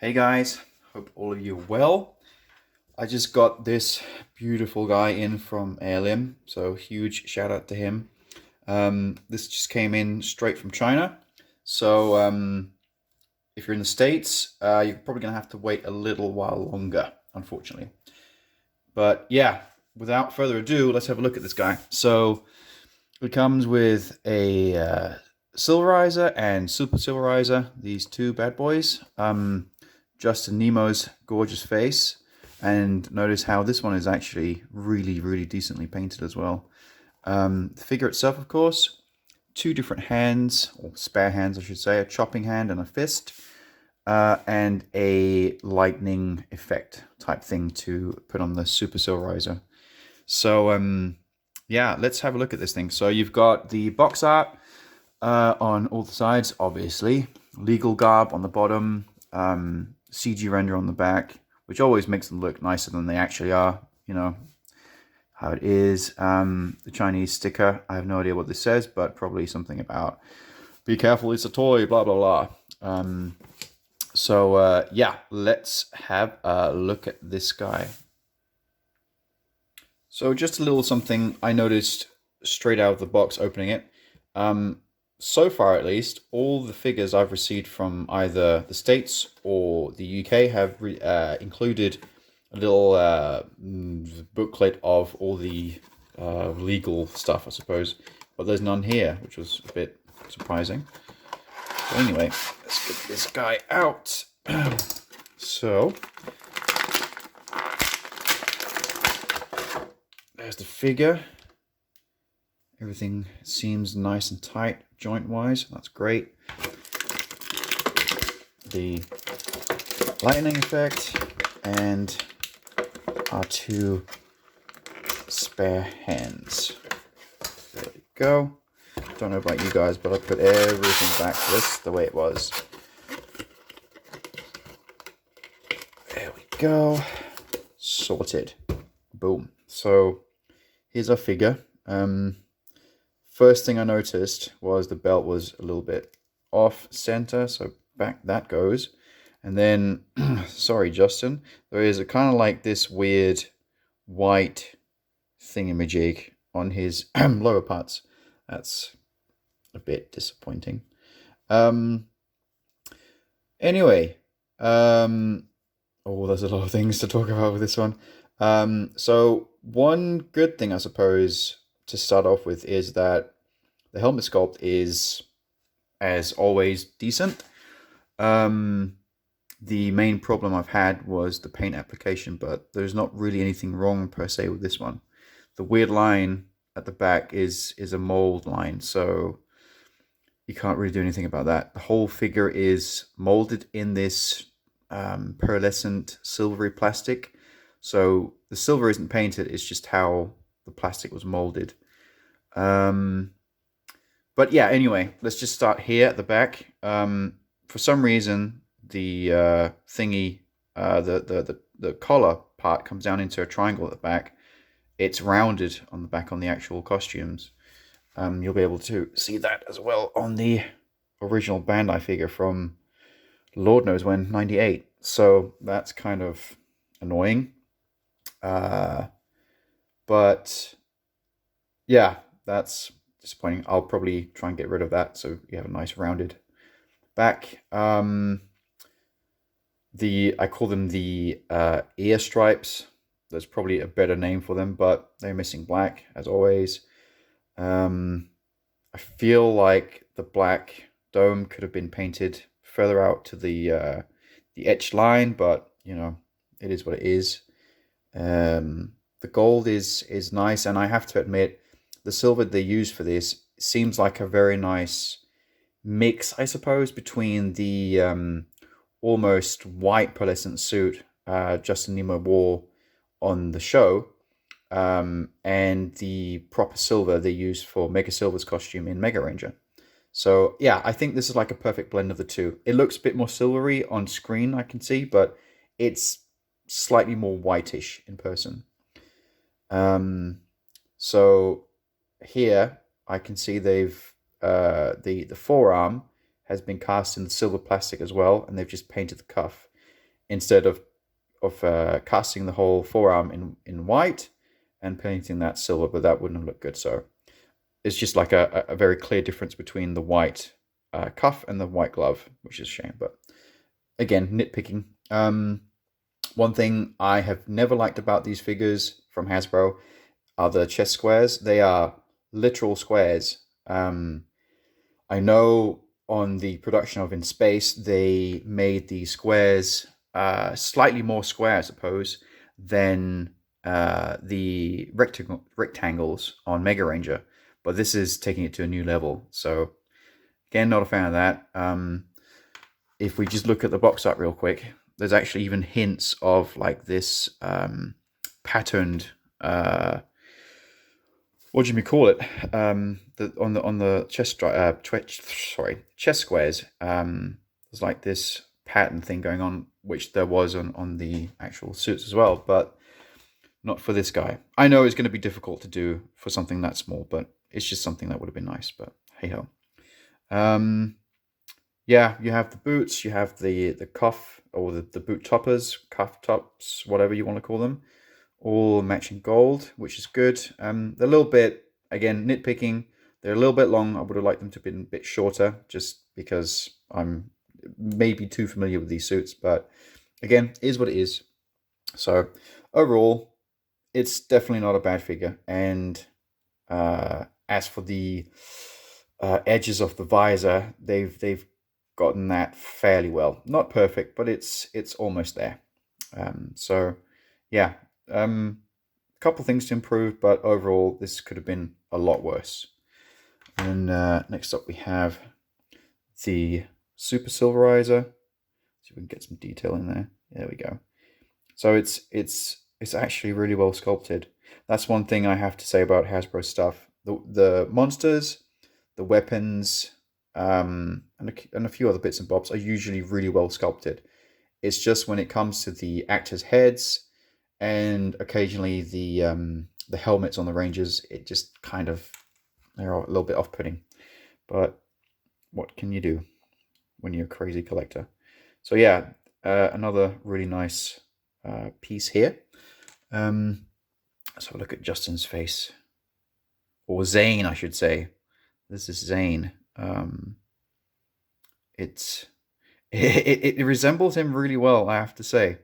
Hey guys, hope all of you are well. I just got this beautiful guy in from Heirloom, so huge shout out to him. This just came in straight from China, so if you're in the States, you're probably gonna have to wait a little while longer, unfortunately. But yeah, without further ado, let's have a look at this guy. So it comes with a Silverizer and Super Silverizer, these two bad boys. Justin Nemo's gorgeous face, and notice how this one is actually really decently painted as well. The figure itself, of course, two different hands, or spare hands I should say, a chopping hand and a fist, and a lightning effect type thing to put on the Super Silverizer. So yeah, let's have a look at this thing. So you've got the box art on all the sides, obviously. Legal garb on the bottom, CG render on the back, which always makes them look nicer than they actually are, you know, how it is. The Chinese sticker, I have no idea what this says, but probably something about, be careful, it's a toy, blah, blah, blah. Yeah, let's have a look at this guy. So just a little something I noticed straight out of the box opening it. So far, at least, all the figures I've received from either the States or the UK have included a little booklet of all the legal stuff, I suppose. But there's none here, which was a bit surprising. But anyway, let's get this guy out. So, there's the figure. Everything seems nice and tight joint-wise. That's great. The lightning effect and our two spare hands. There we go. Don't know about you guys, but I put everything back just the way it was. There we go. Sorted. Boom. So here's our figure. First thing I noticed was the belt was a little bit off center, so back that goes. And then, sorry Justin, there is a kind of like this weird white thingamajig on his lower parts. That's a bit disappointing. Anyway, oh, there's a lot of things to talk about with this one. So one good thing, I suppose, to start off with is that the helmet sculpt is, as always, decent. The main problem I've had was the paint application, but there's not really anything wrong per se with this one. The weird line at the back is a mold line, so you can't really do anything about that. The whole figure is molded in this pearlescent silvery plastic, so the silver isn't painted, it's just how the plastic was molded. But yeah, anyway, let's just start here at the back. For some reason, the thingy, the collar part comes down into a triangle at the back. It's rounded on the back on the actual costumes. You'll be able to see that as well on the original Bandai figure from Lord knows when, 98. So that's kind of annoying. But yeah, that's disappointing. I'll probably try and get rid of that so you have a nice rounded back. I call them the ear stripes. There's probably a better name for them, but they're missing black as always. I feel like the black dome could have been painted further out to the etched line, but you know, it is what it is. The gold is nice, and I have to admit, the silver they use for this seems like a very nice mix, I suppose, between the almost white pearlescent suit Justin Nemo wore on the show and the proper silver they used for Mega Silver's costume in Mega Ranger. So yeah, I think this is like a perfect blend of the two. It looks a bit more silvery on screen, I can see, but it's slightly more whitish in person. So here I can see they've the forearm has been cast in the silver plastic as well, and they've just painted the cuff. instead of casting the whole forearm in white and painting that silver, but that wouldn't have looked good. So it's just like a very clear difference between the white cuff and the white glove, which is a shame. But again, nitpicking. One thing I have never liked about these figures from Hasbro are the chest squares. They are literal squares. I know on the production of In Space, they made the squares slightly more square, I suppose, than the rectangles on Mega Ranger. But this is taking it to a new level. So, again, not a fan of that. If we just look at the box art real quick, there's actually even hints of like this patterned what do you call it? On the chest chest squares. There's like this pattern thing going on, which there was on the actual suits as well, but not for this guy. I know it's going to be difficult to do for something that small, but it's just something that would have been nice. But hey ho. Yeah, you have the boots, you have the cuff or the boot toppers, cuff tops, whatever you want to call them, all matching gold, which is good. They're a little bit, again, nitpicking. They're a little bit long. I would have liked them to have been a bit shorter, just because I'm maybe too familiar with these suits. But again, it is what it is. So overall, it's definitely not a bad figure. And as for the edges of the visor, they've gotten that fairly well. Not perfect, but it's almost there. So yeah, a couple things to improve, but overall this could have been a lot worse. And next up we have the Super Silverizer. See if we can get some detail in there. There we go. So it's actually really well sculpted. That's one thing I have to say about Hasbro stuff. The monsters, the weapons, and a few other bits and bobs are usually really well sculpted. It's just when it comes to the actors' heads and occasionally the helmets on the Rangers, it just kind of, they're a little bit off-putting. But what can you do when you're a crazy collector? So yeah, another really nice piece here. Let's have a look at Justin's face, or Zane, I should say. This is Zane. It resembles him really well, I have to say.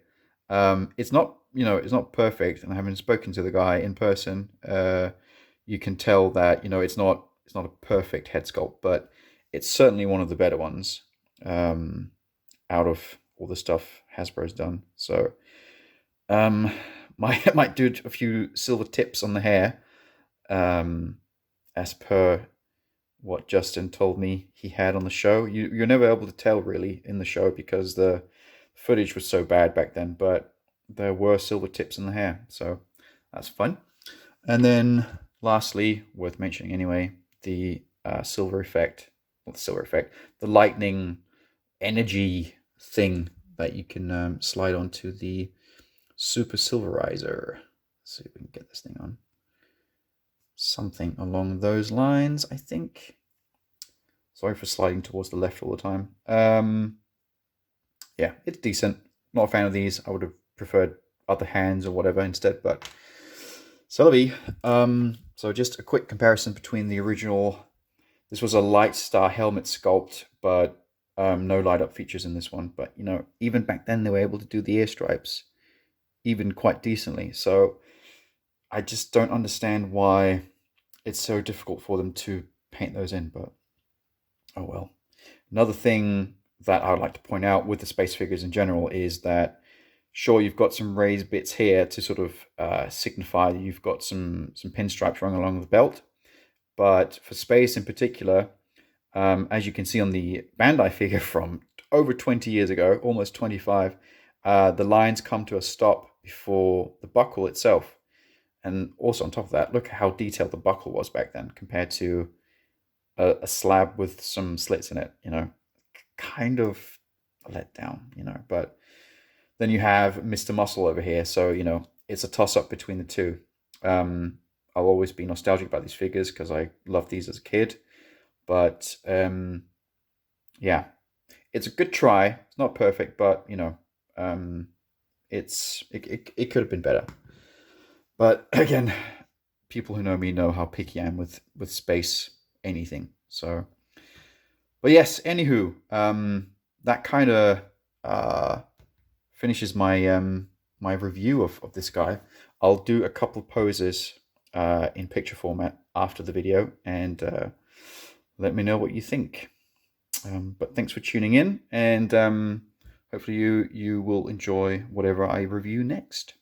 It's not, it's not perfect, and having spoken to the guy in person, you can tell that it's not a perfect head sculpt, but it's certainly one of the better ones out of all the stuff Hasbro's done. So might do a few silver tips on the hair, as per what Justin told me he had on the show. You're never able to tell really in the show because the footage was so bad back then, but there were silver tips in the hair, so that's fun. And then lastly, worth mentioning anyway, the silver effect, not the silver effect, the lightning energy thing that you can slide onto the Super Silverizer. Let's see if we can get this thing on. Something along those lines, I think. Sorry for sliding towards the left all the time. Yeah, it's decent. Not a fan of these. I would have preferred other hands or whatever instead, but c'est la vie. So just a quick comparison between the original. This was a light star helmet sculpt, but no light up features in this one. But even back then they were able to do the ear stripes even quite decently. So I just don't understand why it's so difficult for them to paint those in, but oh well. Another thing that I would like to point out with the space figures in general is that, sure, you've got some raised bits here to sort of signify that you've got some pinstripes running along the belt, but for space in particular, as you can see on the Bandai figure from over 20 years ago, almost 25, the lines come to a stop before the buckle itself. And also on top of that, look at how detailed the buckle was back then compared to a slab with some slits in it, kind of a letdown, but then you have Mr. Muscle over here. So, it's a toss up between the two. I'll always be nostalgic about these figures because I loved these as a kid, but yeah, it's a good try. It's not perfect, but it could have been better. But again, people who know me know how picky I am with space anything. So, but yes, anywho, that kind of finishes my my review of this guy. I'll do a couple poses in picture format after the video, and let me know what you think. But thanks for tuning in, and hopefully you will enjoy whatever I review next.